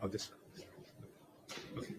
Oh, this one. Okay.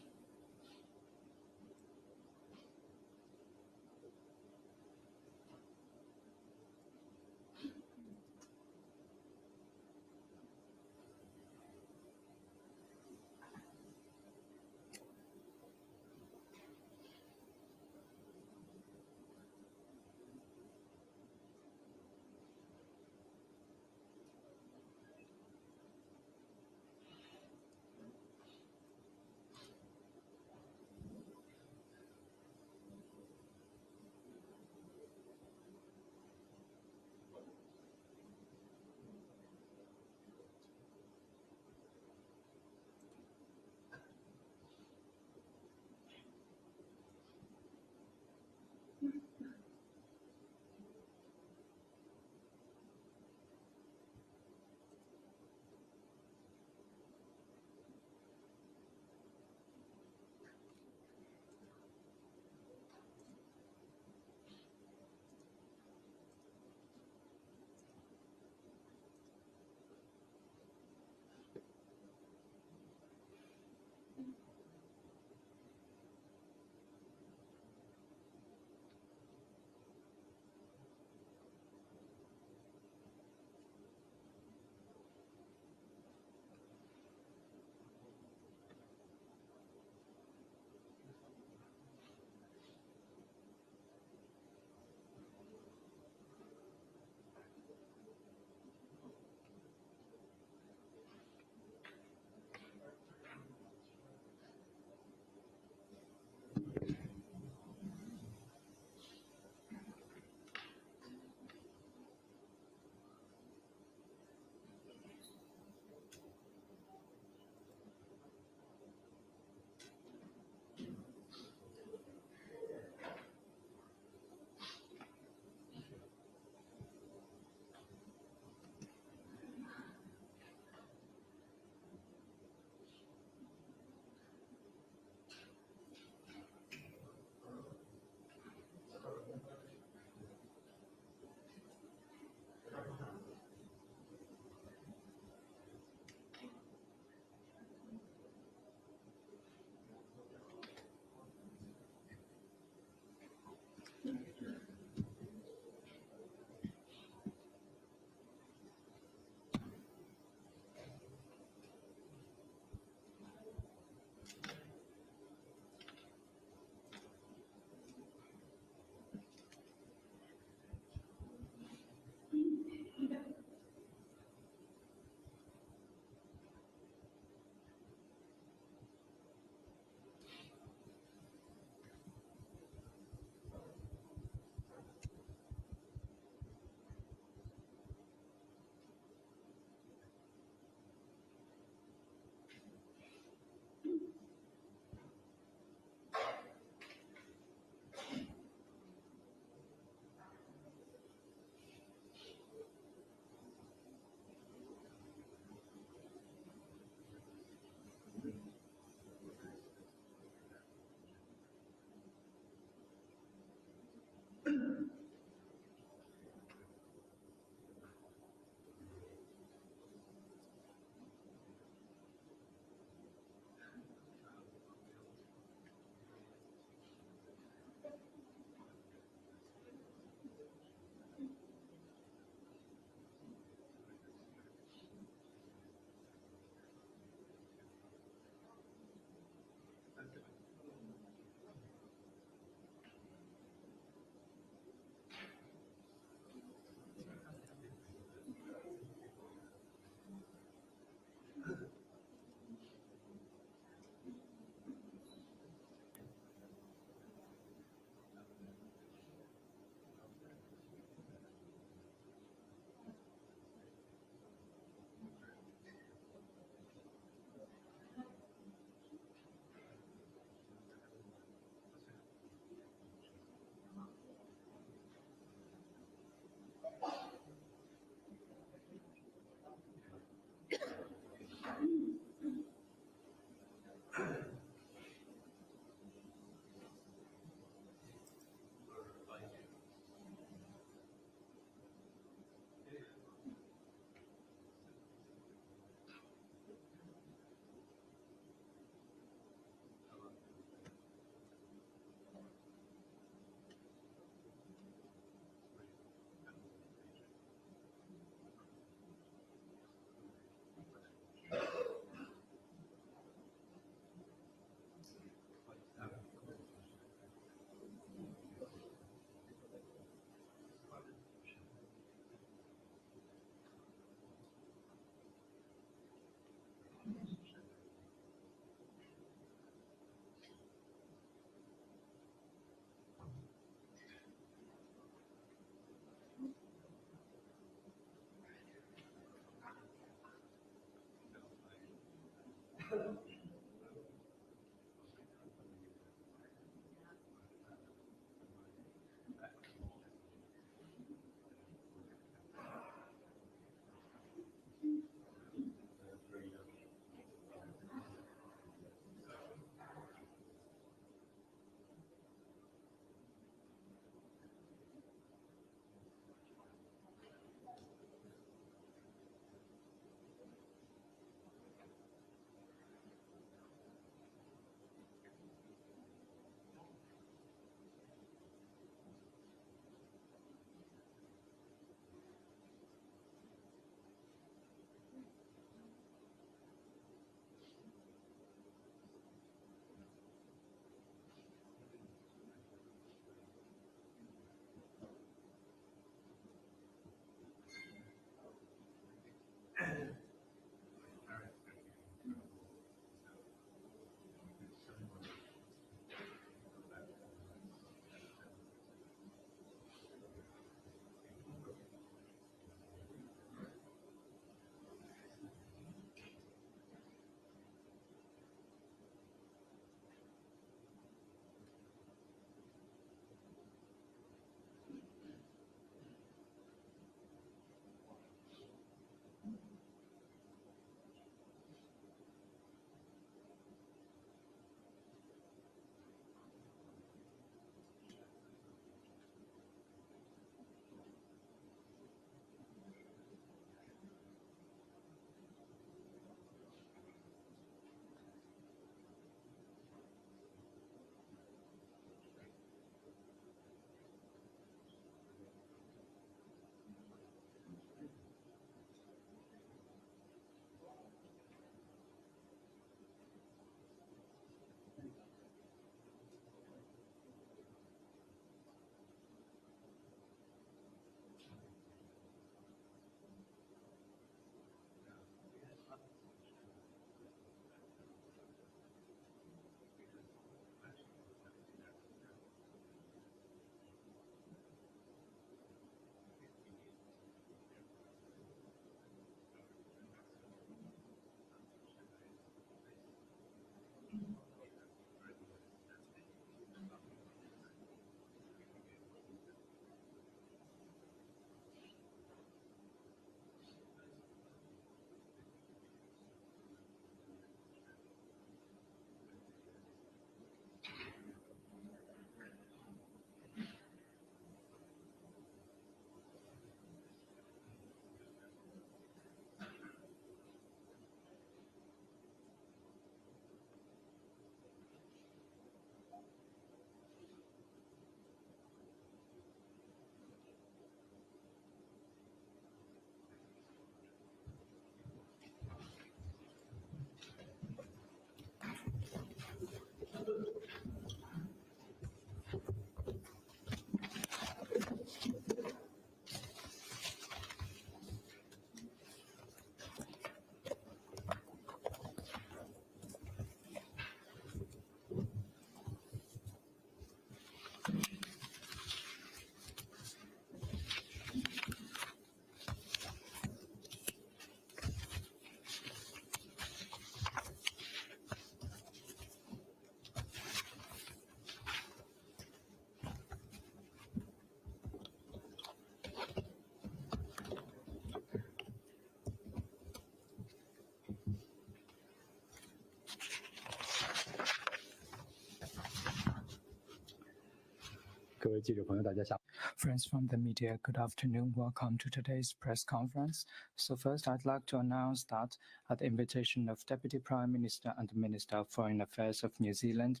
Friends from the media, good afternoon. Welcome to today's press conference. So first, I'd like to announce that at the invitation of Deputy Prime Minister and Minister of Foreign Affairs of New Zealand,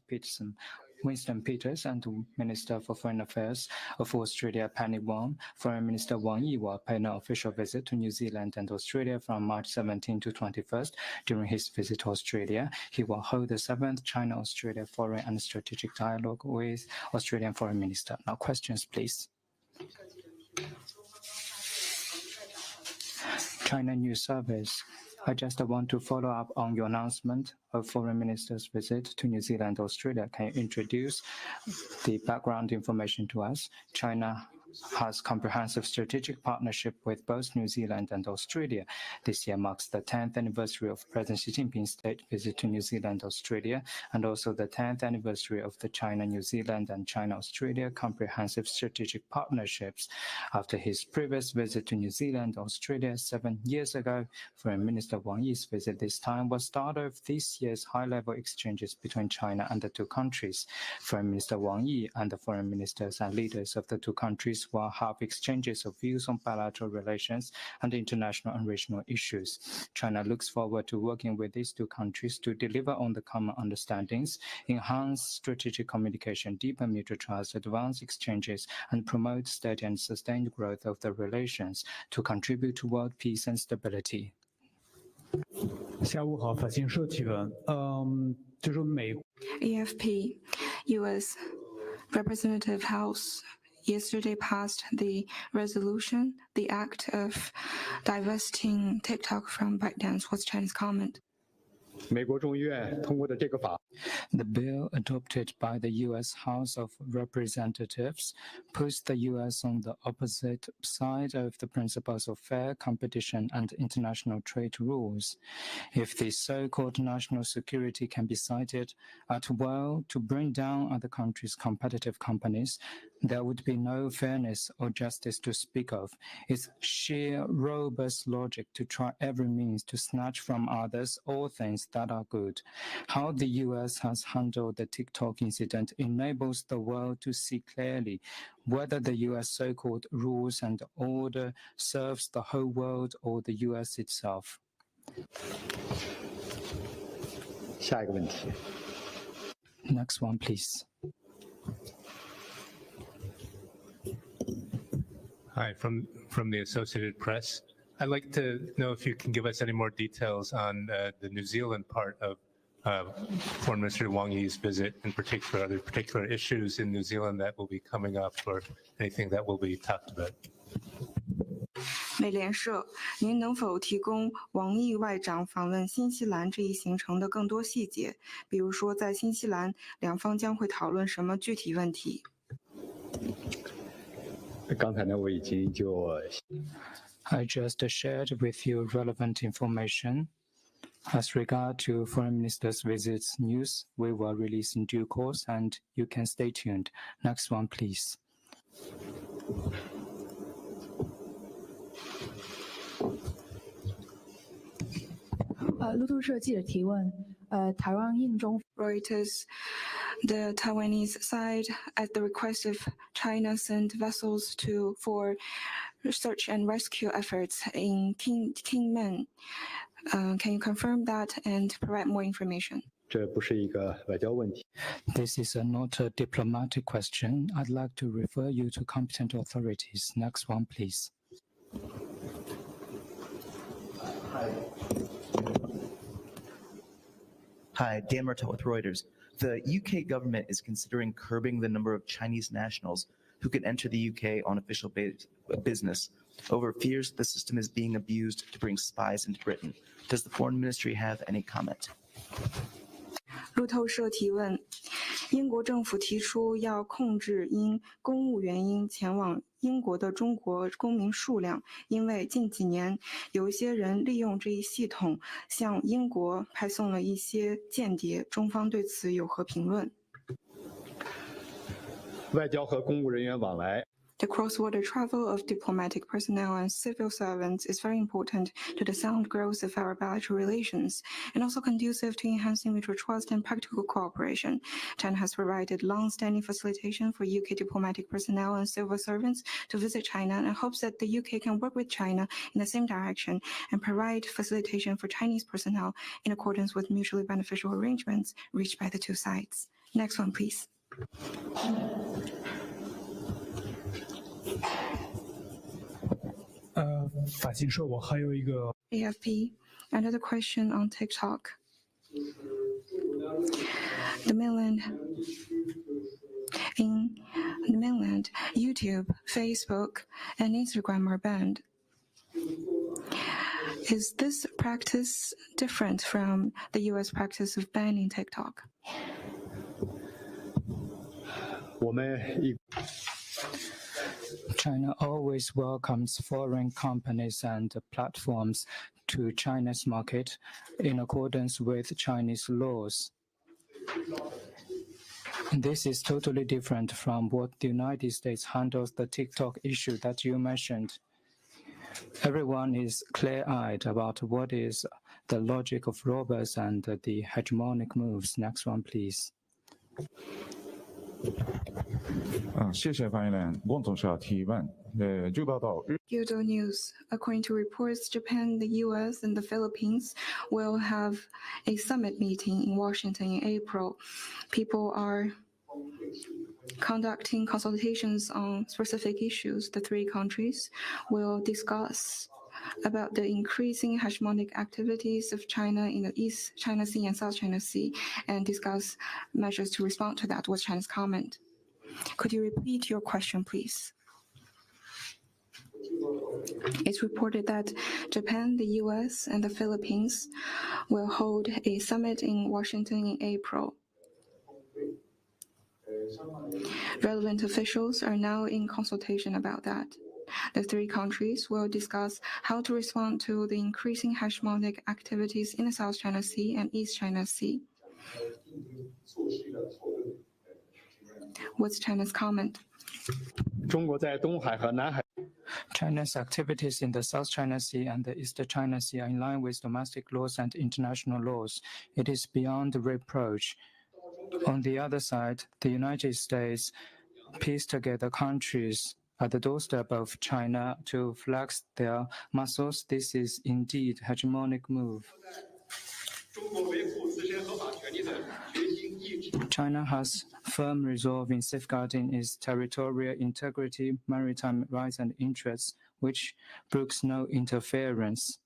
Winston Peters, and Minister for Foreign Affairs of Australia, Penny Wong, Foreign Minister Wang Yi will pay an official visit to New Zealand and Australia from March 17 to 21st. During his visit to Australia, he will hold the 7th China-Australia Foreign and Strategic Dialogue with Australian Foreign Minister. Now, questions, please. China News Service. I just want to follow up on your announcement of Foreign Minister's visit to New Zealand, Australia. Can you introduce the background information to us? China has comprehensive strategic partnership with both New Zealand and Australia. This year marks the 10th anniversary of President Xi Jinping's state visit to New Zealand, Australia, and also the 10th anniversary of the China-New Zealand and China-Australia comprehensive strategic partnerships. After his previous visit to New Zealand, Australia 7 years ago, Foreign Minister Wang Yi's visit this time was start of this year's high-level exchanges between China and the two countries. Foreign Minister Wang Yi and the foreign ministers and leaders of the two countries will have exchanges of views on bilateral relations and international and regional issues. China looks forward to working with these two countries to deliver on the common understandings, enhance strategic communication, deepen mutual trust, advance exchanges, and promote steady and sustained growth of the relations to contribute to world peace and stability. 下午好，法新社提问。就是美 AFP, U.S. Representative House yesterday passed the resolution, the act of divesting TikTok from ByteDance. What's China's comment? 美国众议院通过的这个法 The bill adopted by the U.S. House of Representatives puts the U.S. on the opposite side of the principles of fair competition and international trade rules. If the so-called national security can be cited at will to bring down other countries' competitive companies, there would be no fairness or justice to speak of. It's sheer robust logic to try every means to snatch from others all things that are good. How the U.S. has handled the TikTok incident enables the world to see clearly whether the U.S. so-called rules and order serves the whole world or the U.S. itself. 下一个问题。 Next one, please. Hi, from the Associated Press. I'd like to know if you can give us any more details on the New Zealand part of Foreign Minister Wang Yi's visit, in particular, are there particular issues in New Zealand that will be coming up or anything that will be talked about? 美联社，您能否提供王毅外长访问新西兰这一行程的更多细节？比如说，在新西兰，两方将会讨论什么具体问题？ 刚才呢，我已经就 I just shared with you relevant information. As regard to Foreign Minister's visits news, we will release in due course and you can stay tuned. Next one, please. 路透社记者提问：台湾印中 Reuters, the Taiwanese side, at the request of China, sent vessels for search and rescue efforts in Kinmen. Can you confirm that and provide more information? 这不是一个外交问题。 This is not a diplomatic question. I'd like to refer you to competent authorities. Next one, please. Hi, Dan Murtaugh with Reuters. The UK government is considering curbing the number of Chinese nationals who can enter the UK on official business over fears the system is being abused to bring spies into Britain. Does the Foreign Ministry have any comment? 路透社提问：英国政府提出要控制因公务原因前往英国的中国公民数量，因为近几年有一些人利用这一系统向英国派送了一些间谍。中方对此有何评论？ 外交和公务人员往来 The cross-border travel of diplomatic personnel and civil servants is very important to the sound growth of our bilateral relations and also conducive to enhancing mutual trust and practical cooperation. China has provided long-standing facilitation for UK diplomatic personnel and civil servants to visit China and hopes that the UK can work with China in the same direction and provide facilitation for Chinese personnel in accordance with mutually beneficial arrangements reached by the two sides. Next one, please. 法新社我还有一个 AFP, another question on TikTok. In the mainland, YouTube, Facebook, and Instagram are banned. Is this practice different from the US practice of banning TikTok? 我们一 China always welcomes foreign companies and platforms to China's market in accordance with Chinese laws. This is totally different from what the United States handles the TikTok issue that you mentioned. Everyone is clear-eyed about what is the logic of robots and the hegemonic moves. Next one, please. 谢谢发言人。汪总是要提问。据报道， Kyoto News. According to reports, Japan, the US, and the Philippines will have a summit meeting in Washington in April. People are conducting consultations on specific issues. The three countries will discuss about the increasing hegemonic activities of China in the East China Sea and South China Sea and discuss measures to respond to that. What's China's comment? Could you repeat your question, please? It's reported that Japan, the US, and the Philippines will hold a summit in Washington in April. Relevant officials are now in consultation about that. The three countries will discuss how to respond to the increasing hegemonic activities in the South China Sea and East China Sea. What's China's comment? 中国在东海和南海 China's activities in the South China Sea and the East China Sea are in line with domestic laws and international laws. It is beyond reproach. On the other side, the United States pieced together countries at the doorstep of China to flex their muscles. This is indeed a hegemonic move. China has firm resolve in safeguarding its territorial integrity, maritime rights and interests, which brooks no interference.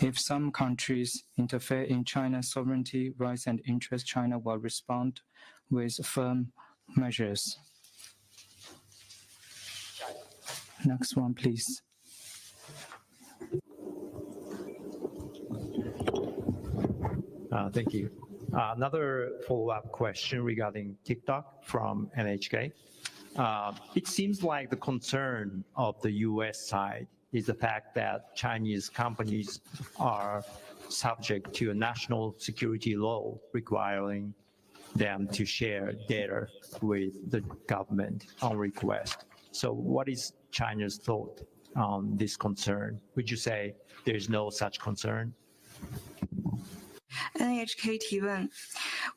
If some countries interfere in China's sovereignty, rights and interests, China will respond with firm measures. Next one, please. Thank you. Another follow-up question regarding TikTok from NHK. It seems like the concern of the US side is the fact that Chinese companies are subject to a national security law requiring them to share data with the government on request. So what is China's thought on this concern? Would you say there's no such concern? NHK 提问，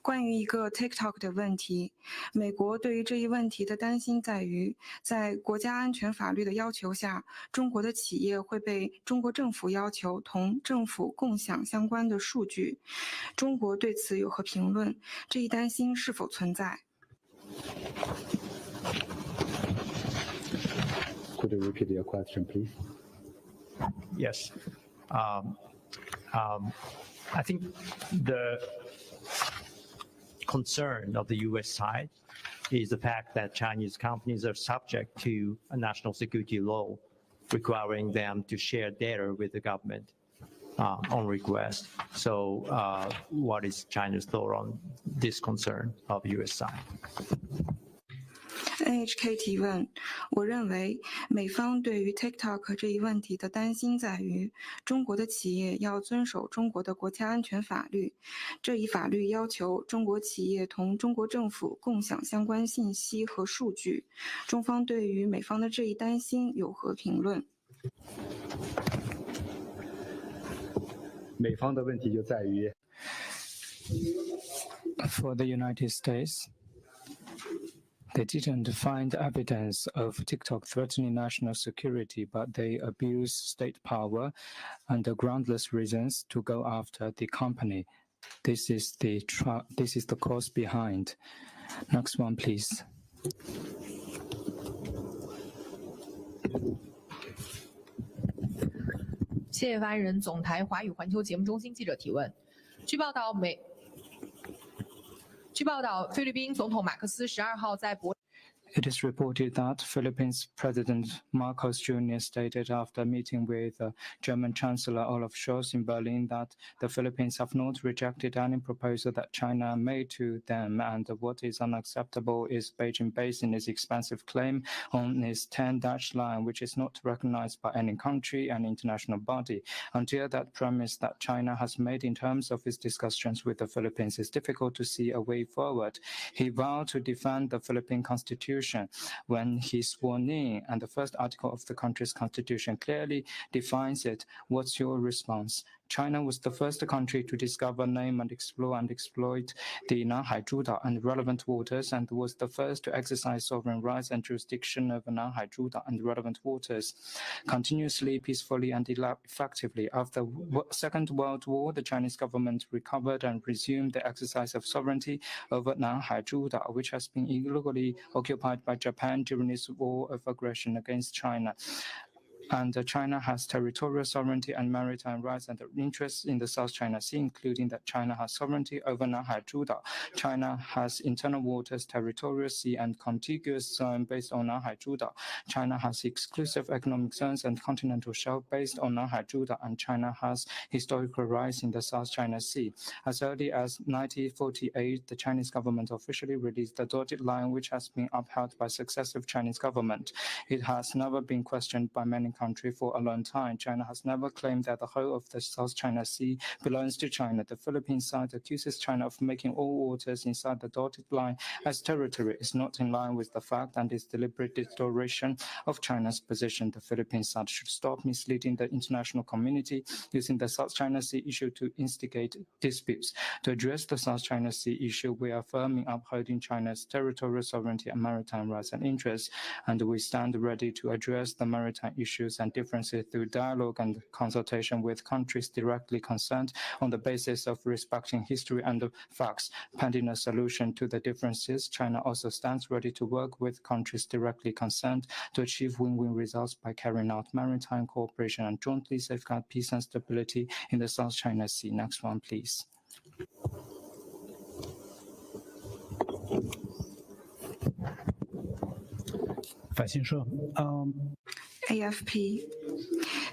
关于一个 TikTok 的问题，美国对于这一问题的担心在于，在国家安全法律的要求下，中国的企业会被中国政府要求同政府共享相关的数据。中国对此有何评论？这一担心是否存在 Could you repeat your question, please? Yes. I think the concern of the US side is the fact that Chinese companies are subject to a national security law requiring them to share data with the government on request. So what is China's thought on this concern of the US side? NHK 提问，我认为美方对于 TikTok 这一问题的担心在于，中国的企业要遵守中国的国家安全法律，这一法律要求中国企业同中国政府共享相关信息和数据。中方对于美方的这一担心有何评论？美方的问题就在于 For the United States, they didn't find evidence of TikTok threatening national security, but they abuse state power under groundless reasons to go after the company. This is the cause behind. Next one, please. 谢谢发言人。总台华语环球节目中心记者提问：据报道，菲律宾总统马克思12号在 It is reported that Philippines President Marcos Jr. stated after meeting with German Chancellor Olaf Scholz in Berlin that the Philippines have not rejected any proposal that China made to them, and what is unacceptable is Beijing basing its expansive claim on its 10-dash line, which is not recognized by any country and international body. Until that promise that China has made in terms of its discussions with the Philippines is difficult to see a way forward. He vowed to defend the Philippine Constitution when he sworn in, and the first article of the country's constitution clearly defines it. What's your response? China was the first country to discover, name, and explore and exploit the Nanhai Zhudao and relevant waters, and was the first to exercise sovereign rights and jurisdiction over Nanhai Zhudao and relevant waters. Continuously, peacefully, and effectively, after the Second World War, the Chinese government recovered and resumed the exercise of sovereignty over Nanhai Zhudao, which has been illegally occupied by Japan during its war of aggression against China. And China has territorial sovereignty and maritime rights and interests in the South China Sea, including that China has sovereignty over Nanhai Zhudao. China has internal waters, territorial sea, and contiguous zone based on Nanhai Zhudao. China has exclusive economic zones and continental shelf based on Nanhai Zhudao, and China has historical rights in the South China Sea. As early as 1948, the Chinese government officially released the dotted line, which has been upheld by successive Chinese government. It has never been questioned by many country for a long time. China has never claimed that the whole of the South China Sea belongs to China. The Philippine side accuses China of making all waters inside the dotted line as territory. Is not in line with the fact and is deliberate distortion of China's position. The Philippine side should stop misleading the international community using the South China Sea issue to instigate disputes. To address the South China Sea issue, we are firmly upholding China's territorial sovereignty and maritime rights and interests, and we stand ready to address the maritime issues and differences through dialogue and consultation with countries directly concerned on the basis of respecting history and facts. Pending a solution to the differences, China also stands ready to work with countries directly concerned to achieve win-win results by carrying out maritime cooperation and jointly safeguard peace and stability in the South China Sea. Next one, please. AFP.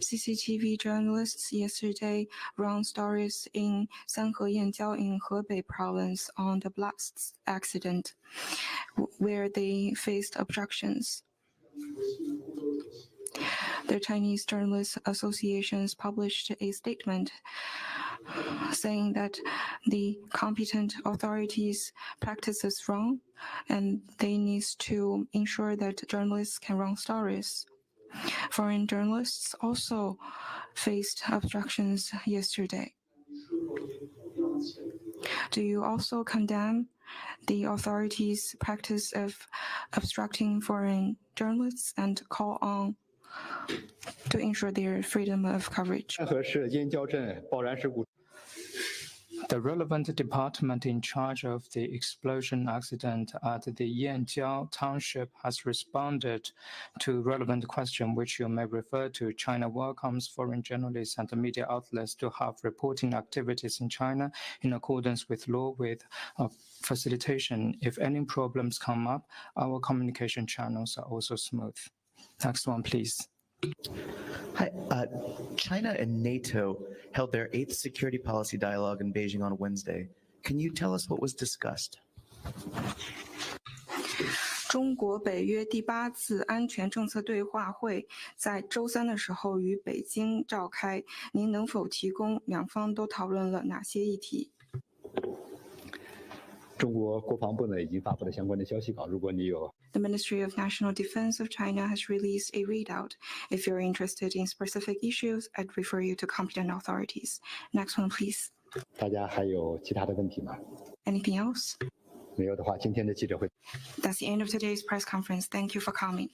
CCTV journalists yesterday ran stories in Sanhe-Yanjiao in Hebei province on the blast accident, where they faced objections. The Chinese Journalists Associations published a statement saying that the competent authorities practices wrong and they need to ensure that journalists can run stories. Foreign journalists also faced obstructions yesterday. Do you also condemn the authorities' practice of obstructing foreign journalists and call on to ensure their freedom of coverage? The relevant department in charge of the explosion accident at the Yanjiao township has responded to relevant question which you may refer to. China welcomes foreign journalists and media outlets to have reporting activities in China in accordance with law with facilitation. If any problems come up, our communication channels are also smooth. Next one, please. Hi, China and NATO held their 8th security policy dialogue in Beijing on Wednesday. Can you tell us what was discussed? 中国北约第8次安全政策对话会在周三的时候于北京召开。您能否提供两方都讨论了哪些议题？中国国防部呢已经发布了相关的消息稿，如果你有。 The Ministry of National Defense of China has released a readout. If you're interested in specific issues, I'd refer you to competent authorities. Next one, please. 大家还有其他的问题吗？ Anything else? 没有的话，今天的记者会。 That's the end of today's press conference. Thank you for coming.